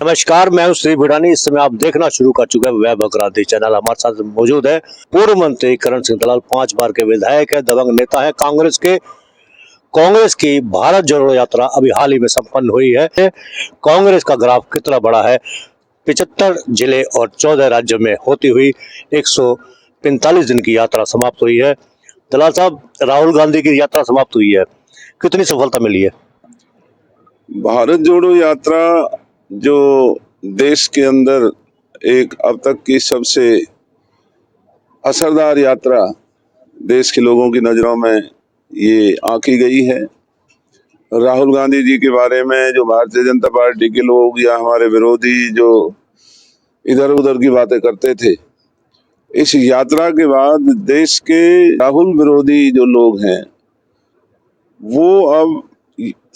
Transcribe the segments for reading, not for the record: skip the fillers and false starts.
नमस्कार, मैं हूं श्री भिड़ानी। इस समय आप देखना शुरू कर चुके हैं वैभव क्रांति चैनल। हमारे साथ मौजूद है पूर्व मंत्री करण सिंह दलाल, 5 बार के विधायक है, दबंग नेता है कांग्रेस के। कांग्रेस की भारत जोड़ो यात्रा अभी हाल ही में संपन्न हुई है। कांग्रेस का ग्राफ कितना बड़ा है, 75 जिले और 14 राज्यों में होती हुई 145 दिन की यात्रा समाप्त हुई है। दलाल साहब, राहुल गांधी की यात्रा समाप्त हुई है, कितनी सफलता मिली है? भारत जोड़ो यात्रा जो देश के अंदर एक अब तक की सबसे असरदार यात्रा देश के लोगों की नजरों में ये आंकी गई है। राहुल गांधी जी के बारे में जो भारतीय जनता पार्टी के लोग या हमारे विरोधी जो इधर उधर की बातें करते थे, इस यात्रा के बाद देश के राहुल विरोधी जो लोग हैं वो अब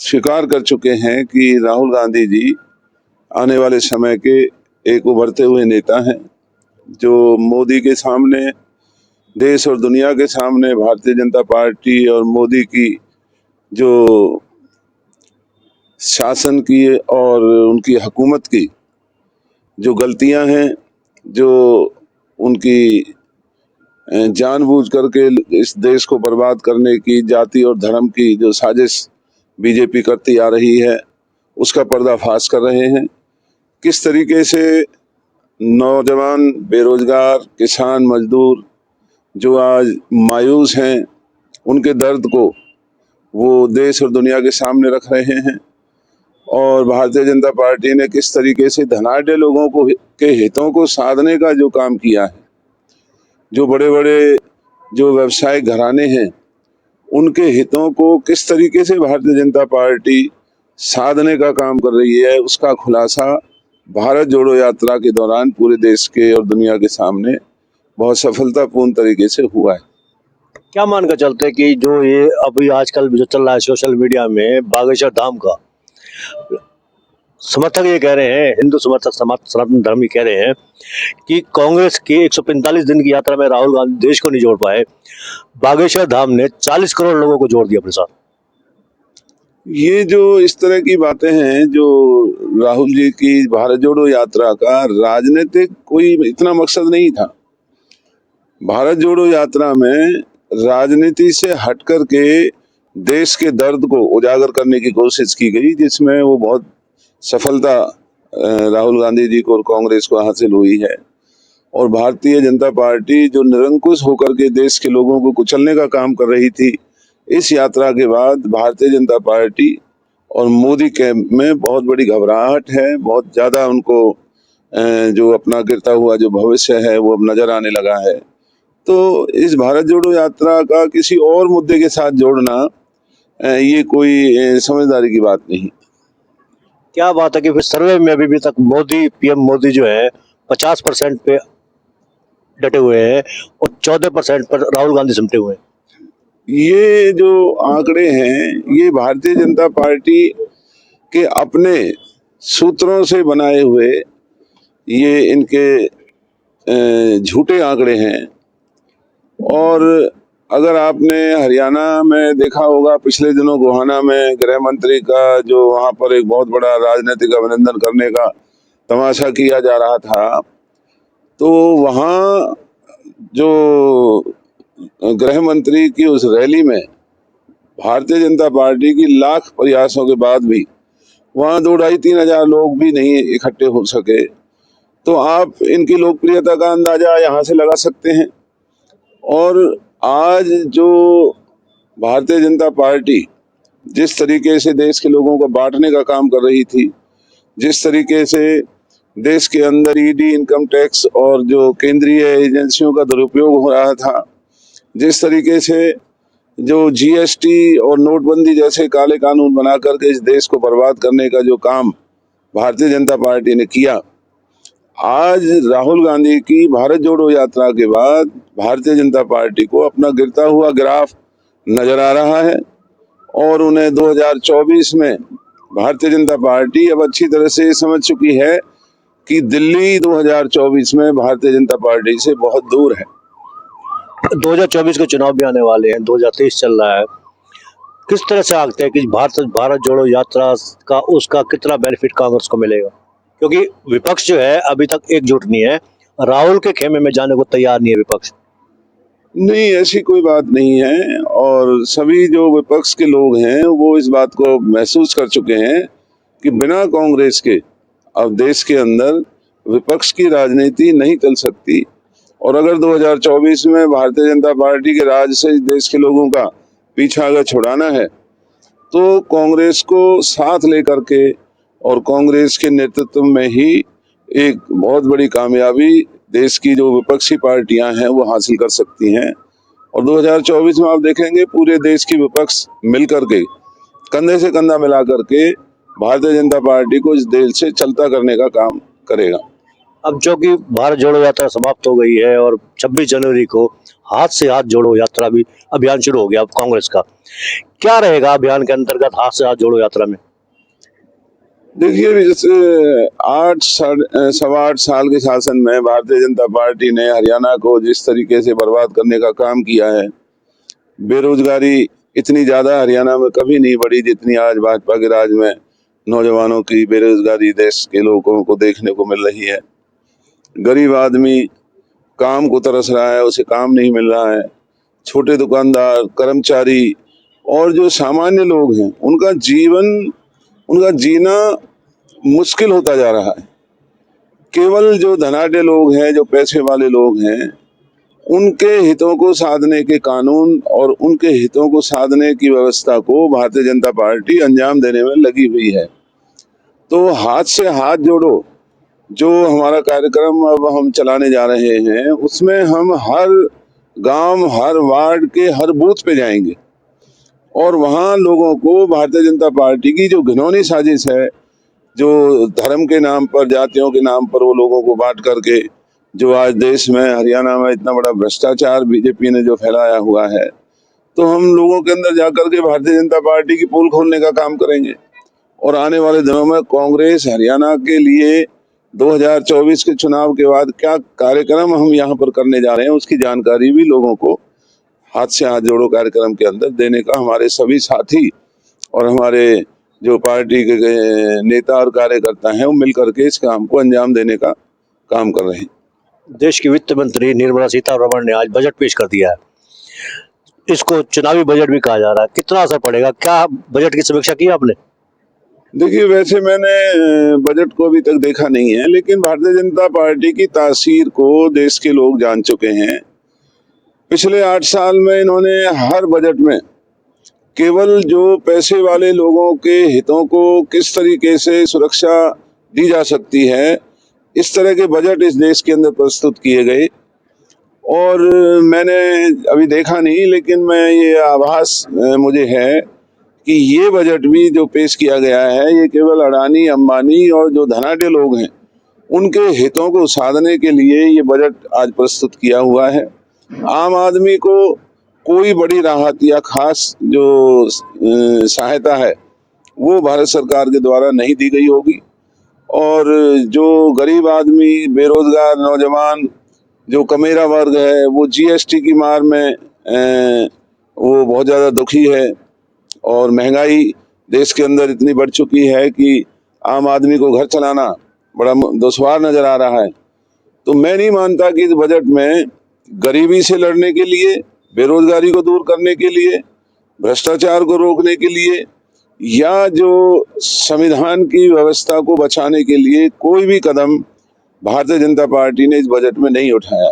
स्वीकार कर चुके हैं कि राहुल गांधी जी आने वाले समय के एक उभरते हुए नेता हैं, जो मोदी के सामने, देश और दुनिया के सामने भारतीय जनता पार्टी और मोदी की जो शासन की और उनकी हुकूमत की जो गलतियां हैं, जो उनकी जानबूझ करके इस देश को बर्बाद करने की, जाति और धर्म की जो साजिश बीजेपी करती आ रही है, उसका पर्दाफाश कर रहे हैं। किस तरीके से नौजवान, बेरोजगार, किसान, मजदूर जो आज मायूस हैं, उनके दर्द को वो देश और दुनिया के सामने रख रहे हैं। और भारतीय जनता पार्टी ने किस तरीके से धनाढ्य लोगों को के हितों को साधने का जो काम किया है, जो बड़े बड़े जो व्यवसायिक घराने हैं, उनके हितों को किस तरीके से भारतीय जनता पार्टी साधने का काम कर रही है, उसका खुलासा भारत जोड़ो यात्रा के दौरान पूरे देश के और दुनिया के सामने बहुत सफलतापूर्ण तरीके से हुआ है। क्या मान कर चलते हैं कि जो ये अभी आजकल जो चल रहा है सोशल मीडिया में बागेश्वर धाम का, समर्थक ये कह रहे हैं, हिंदू समर्थक, सनातन धर्मी कह रहे हैं कि कांग्रेस की 145 दिन की यात्रा में राहुल गांधी देश को नहीं जोड़ पाए, बागेश्वर धाम ने 40 करोड़ लोगों को जोड़ दिया अपने साथ। ये जो इस तरह की बातें हैं, जो राहुल जी की भारत जोड़ो यात्रा का राजनीतिक कोई इतना मकसद नहीं था। भारत जोड़ो यात्रा में राजनीति से हट करके देश के दर्द को उजागर करने की कोशिश की गई, जिसमें वो बहुत सफलता राहुल गांधी जी को और कांग्रेस को हासिल हुई है। और भारतीय जनता पार्टी जो निरंकुश होकर के देश के लोगों को कुचलने का काम कर रही थी, इस यात्रा के बाद भारतीय जनता पार्टी और मोदी कैंप में बहुत बड़ी घबराहट है। बहुत ज्यादा उनको जो अपना गिरता हुआ जो भविष्य है वो अब नजर आने लगा है। तो इस भारत जोड़ो यात्रा का किसी और मुद्दे के साथ जोड़ना ये कोई समझदारी की बात नहीं। क्या बात है कि फिर सर्वे में अभी तक मोदी, पीएम मोदी जो है 50% पे डटे हुए हैं और 14% पर राहुल गांधी सिमटे हुए हैं। ये जो आंकड़े हैं, ये भारतीय जनता पार्टी के अपने सूत्रों से बनाए हुए ये इनके झूठे आंकड़े हैं। और अगर आपने हरियाणा में देखा होगा, पिछले दिनों गोहाना में गृह मंत्री का जो वहां पर एक बहुत बड़ा राजनीतिक अभिनंदन करने का तमाशा किया जा रहा था, तो वहां जो गृह मंत्री की उस रैली में भारतीय जनता पार्टी की लाख प्रयासों के बाद भी वहां 2-2.5-3 हजार लोग भी नहीं इकट्ठे हो सके। तो आप इनकी लोकप्रियता का अंदाजा यहाँ से लगा सकते हैं। और आज जो भारतीय जनता पार्टी जिस तरीके से देश के लोगों को बांटने का काम कर रही थी, जिस तरीके से देश के अंदर ईडी, इनकम टैक्स और जो केंद्रीय एजेंसियों का दुरुपयोग हो रहा था, जिस तरीके से जो जीएसटी और नोटबंदी जैसे काले कानून बना करके इस देश को बर्बाद करने का जो काम भारतीय जनता पार्टी ने किया, आज राहुल गांधी की भारत जोड़ो यात्रा के बाद भारतीय जनता पार्टी को अपना गिरता हुआ ग्राफ नजर आ रहा है। और उन्हें 2024 में भारतीय जनता पार्टी अब अच्छी तरह से समझ चुकी है कि दिल्ली 2024 में भारतीय जनता पार्टी से बहुत दूर है। 2024 के चुनाव भी आने वाले हैं, 2023 चल रहा है। किस तरह से आगते हैं कि भारत जोड़ो यात्रा का उसका कितना बेनिफिट कांग्रेस को मिलेगा? क्योंकि विपक्ष जो है अभी तक एकजुट नहीं है, राहुल के खेमे में जाने को तैयार नहीं है विपक्ष। नहीं, ऐसी कोई बात नहीं है, और सभी जो विपक्ष के लोग हैं वो इस बात को महसूस कर चुके हैं कि बिना कांग्रेस के अब देश के अंदर विपक्ष की राजनीति नहीं चल सकती। और अगर 2024 में भारतीय जनता पार्टी के राज से इस देश के लोगों का पीछा अगर छुड़ाना है तो कांग्रेस को साथ लेकर के और कांग्रेस के नेतृत्व में ही एक बहुत बड़ी कामयाबी देश की जो विपक्षी पार्टियां हैं वो हासिल कर सकती हैं। और 2024 में आप देखेंगे पूरे देश की विपक्ष मिलकर के कंधे से कंधा मिला करके भारतीय जनता पार्टी को इस देश से चलता करने का काम करेगा। अब जो कि भारत जोड़ो यात्रा समाप्त हो गई है और 26 जनवरी को हाथ से हाथ जोड़ो यात्रा भी अभियान शुरू हो गया अब कांग्रेस का, क्या रहेगा अभियान के अंतर्गत हाथ से हाथ जोड़ो यात्रा में? देखिए, जैसे 8 साल के शासन में भारतीय जनता पार्टी ने हरियाणा को जिस तरीके से बर्बाद करने का काम किया है, बेरोजगारी इतनी ज्यादा हरियाणा में कभी नहीं बढ़ी जितनी आज भाजपा के राज में नौजवानों की बेरोजगारी देश के लोगों को देखने को मिल रही है। गरीब आदमी काम को तरस रहा है, उसे काम नहीं मिल रहा है। छोटे दुकानदार, कर्मचारी और जो सामान्य लोग हैं उनका जीना मुश्किल होता जा रहा है। केवल जो धनाढ्य लोग हैं, जो पैसे वाले लोग हैं, उनके हितों को साधने के कानून और उनके हितों को साधने की व्यवस्था को भारतीय जनता पार्टी अंजाम देने में लगी हुई है। तो हाथ से हाथ जोड़ो जो हमारा कार्यक्रम अब हम चलाने जा रहे हैं, उसमें हम हर गांव, हर वार्ड के हर बूथ पे जाएंगे और वहां लोगों को भारतीय जनता पार्टी की जो घिनौनी साजिश है, जो धर्म के नाम पर, जातियों के नाम पर वो लोगों को बांट करके जो आज देश में, हरियाणा में इतना बड़ा भ्रष्टाचार बीजेपी ने जो फैलाया हुआ है, तो हम लोगों के अंदर जाकर के भारतीय जनता पार्टी की पोल खोलने का काम करेंगे। और आने वाले दिनों में कांग्रेस हरियाणा के लिए 2024 के चुनाव के बाद क्या कार्यक्रम हम यहाँ पर करने जा रहे हैं उसकी जानकारी भी लोगों को हाथ से हाथ जोड़ो कार्यक्रम के अंदर देने का हमारे सभी साथी और हमारे जो पार्टी के नेता और कार्यकर्ता हैं वो मिलकर के इस काम को अंजाम देने का काम कर रहे हैं। देश की वित्त मंत्री निर्मला सीतारमण ने आज बजट पेश कर दिया है, इसको चुनावी बजट भी कहा जा रहा है, कितना असर पड़ेगा? क्या बजट की समीक्षा की आपने? देखिए, वैसे मैंने बजट को अभी तक देखा नहीं है, लेकिन भारतीय जनता पार्टी की तासीर को देश के लोग जान चुके हैं। पिछले 8 साल में इन्होंने हर बजट में केवल जो पैसे वाले लोगों के हितों को किस तरीके से सुरक्षा दी जा सकती है, इस तरह के बजट इस देश के अंदर प्रस्तुत किए गए। और मैंने अभी देखा नहीं, लेकिन मैं ये आभास मुझे है कि ये बजट भी जो पेश किया गया है, ये केवल अडानी, अंबानी और जो धनाढ्य लोग हैं उनके हितों को साधने के लिए ये बजट आज प्रस्तुत किया हुआ है। आम आदमी को कोई बड़ी राहत या खास जो सहायता है वो भारत सरकार के द्वारा नहीं दी गई होगी। और जो गरीब आदमी, बेरोजगार नौजवान, जो कमेरा वर्ग है, वो जीएसटी की मार में वो बहुत ज़्यादा दुखी है। और महंगाई देश के अंदर इतनी बढ़ चुकी है कि आम आदमी को घर चलाना बड़ा दुश्वार नजर आ रहा है। तो मैं नहीं मानता कि इस बजट में गरीबी से लड़ने के लिए, बेरोजगारी को दूर करने के लिए, भ्रष्टाचार को रोकने के लिए या जो संविधान की व्यवस्था को बचाने के लिए कोई भी कदम भारतीय जनता पार्टी ने इस बजट में नहीं उठाया।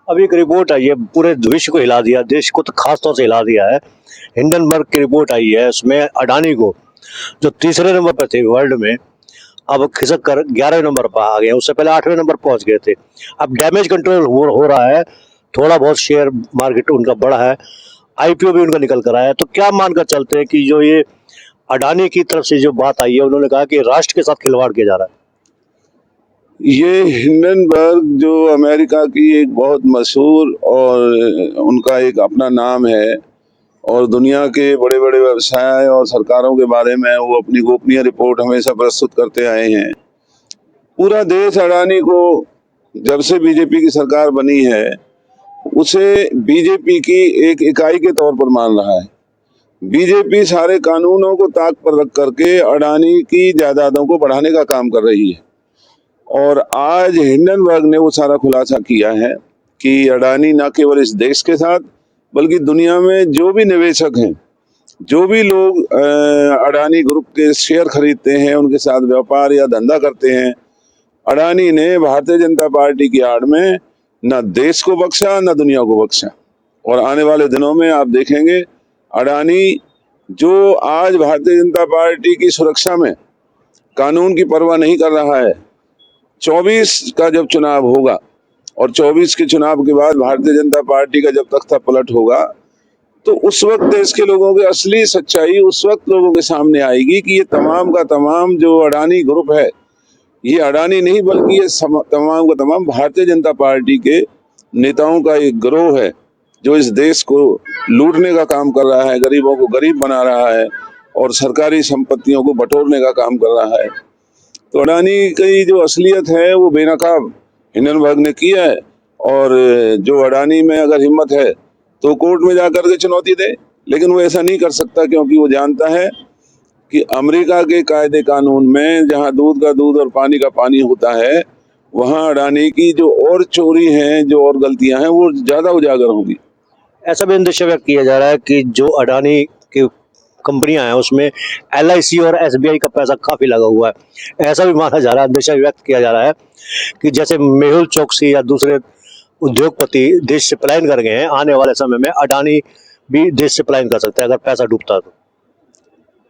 अब एक रिपोर्ट आई है, पूरे विश्व को हिला दिया, देश को तो खास तौर से हिला दिया है। हिंडनबर्ग की रिपोर्ट आई है, उसमें अडानी को जो तीसरे नंबर पर थे वर्ल्ड में, अब खिसक कर 11वें नंबर पर आ गए। उससे पहले 8वें नंबर पहुंच गए थे। अब डैमेज कंट्रोल हो रहा है, थोड़ा बहुत शेयर मार्केट उनका बढ़ा है, आईपीओ भी उनका निकल कर आया है। तो क्या मानकर चलते हैं कि जो ये अडानी की तरफ से जो बात आई है, उन्होंने कहा कि राष्ट्र के साथ खिलवाड़ किया जा रहा है? ये हिंडनबर्ग जो अमेरिका की एक बहुत मशहूर और उनका एक अपना नाम है और दुनिया के बड़े बड़े व्यवसाय और सरकारों के बारे में वो अपनी गोपनीय रिपोर्ट हमेशा प्रस्तुत करते आए हैं। पूरा देश अडानी को जब से बीजेपी की सरकार बनी है उसे बीजेपी की एक इकाई के तौर पर मान रहा है। बीजेपी सारे कानूनों को ताक पर रख करके अडानी की जायदादों को बढ़ाने का काम कर रही है। और आज हिंडनबर्ग ने वो सारा खुलासा किया है कि अडानी न केवल इस देश के साथ बल्कि दुनिया में जो भी निवेशक हैं, जो भी लोग अडानी ग्रुप के शेयर खरीदते हैं, उनके साथ व्यापार या धंधा करते हैं, अडानी ने भारतीय जनता पार्टी की आड़ में न देश को बख्शा न दुनिया को बख्शा। और आने वाले दिनों में आप देखेंगे अडानी जो आज भारतीय जनता पार्टी की सुरक्षा में कानून की परवाह नहीं कर रहा है, 24 का जब चुनाव होगा और 24 के चुनाव के बाद भारतीय जनता पार्टी का जब तख्ता पलट होगा, तो उस वक्त देश के लोगों की असली सच्चाई उस वक्त लोगों के सामने आएगी कि ये तमाम का तमाम जो अडानी ग्रुप है, ये अडानी नहीं बल्कि ये तमाम का तमाम भारतीय जनता पार्टी के नेताओं का एक गिरोह है जो इस देश को लूटने का काम कर रहा है, गरीबों को गरीब बना रहा है और सरकारी संपत्तियों को बटोरने का काम कर रहा है। तो अडानी की जो असलियत है वो बेनकाब हिंडनबर्ग ने किया है। और जो अडानी में अगर हिम्मत है तो कोर्ट में जाकर के चुनौती दे, लेकिन वो ऐसा नहीं कर सकता क्योंकि वो जानता है कि अमेरिका के कायदे कानून में जहां दूध का दूध और पानी का पानी होता है, वहां अडानी की जो और चोरी है, जो और गलतियां हैं, वो ज्यादा उजागर होंगी। ऐसा भी अंदेशा व्यक्त किया जा रहा है कि जो अडानी की कंपनियां हैं उसमें LIC और SBI का पैसा काफी लगा हुआ है। ऐसा भी माना जा रहा है, अंदेशा व्यक्त किया जा रहा है कि जैसे मेहुल चोकसी या दूसरे उद्योगपति देश से पलायन कर गए हैं, आने वाले समय में अडानी भी देश से पलायन कर सकता है अगर पैसा डूबता तो।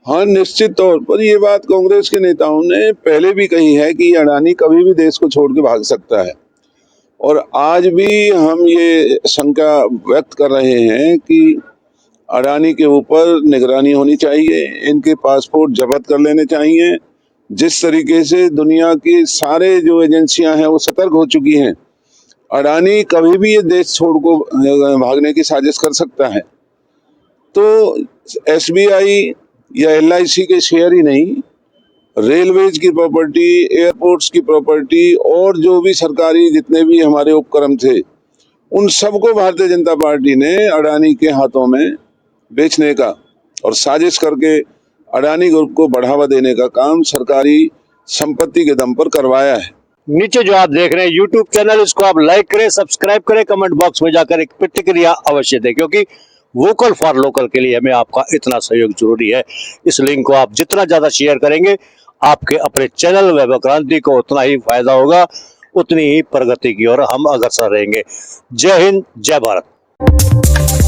हाँ, निश्चित तौर पर ये बात कांग्रेस के नेताओं ने पहले भी कही है कि अडानी कभी भी देश को छोड़ के भाग सकता है। और आज भी हम ये शंका व्यक्त कर रहे हैं कि अडानी के ऊपर निगरानी होनी चाहिए, इनके पासपोर्ट जब्त कर लेने चाहिए। जिस तरीके से दुनिया की सारे जो एजेंसियां हैं वो सतर्क हो चुकी हैं, अडानी कभी भी ये देश छोड़ को भागने की साजिश कर सकता है। तो SBI या LIC के शेयर ही नहीं, रेलवेज की प्रॉपर्टी, एयरपोर्ट्स की प्रॉपर्टी और जो भी सरकारी जितने भी हमारे उपक्रम थे, उन सबको भारतीय जनता पार्टी ने अडानी के हाथों में बेचने का और साजिश करके अडानी ग्रुप को बढ़ावा देने का काम सरकारी संपत्ति के दम पर करवाया है। नीचे जो आप देख रहे हैं YouTube चैनल, इसको आप लाइक करें, सब्सक्राइब करें, कमेंट बॉक्स में जाकर एक प्रतिक्रिया अवश्य दें, क्योंकि वोकल फॉर लोकल के लिए हमें आपका इतना सहयोग जरूरी है। इस लिंक को आप जितना ज्यादा शेयर करेंगे, आपके अपने चैनल वैभव क्रांति को उतना ही फायदा होगा, उतनी ही प्रगति की ओर हम अग्रसर रहेंगे। जय हिंद, जय भारत।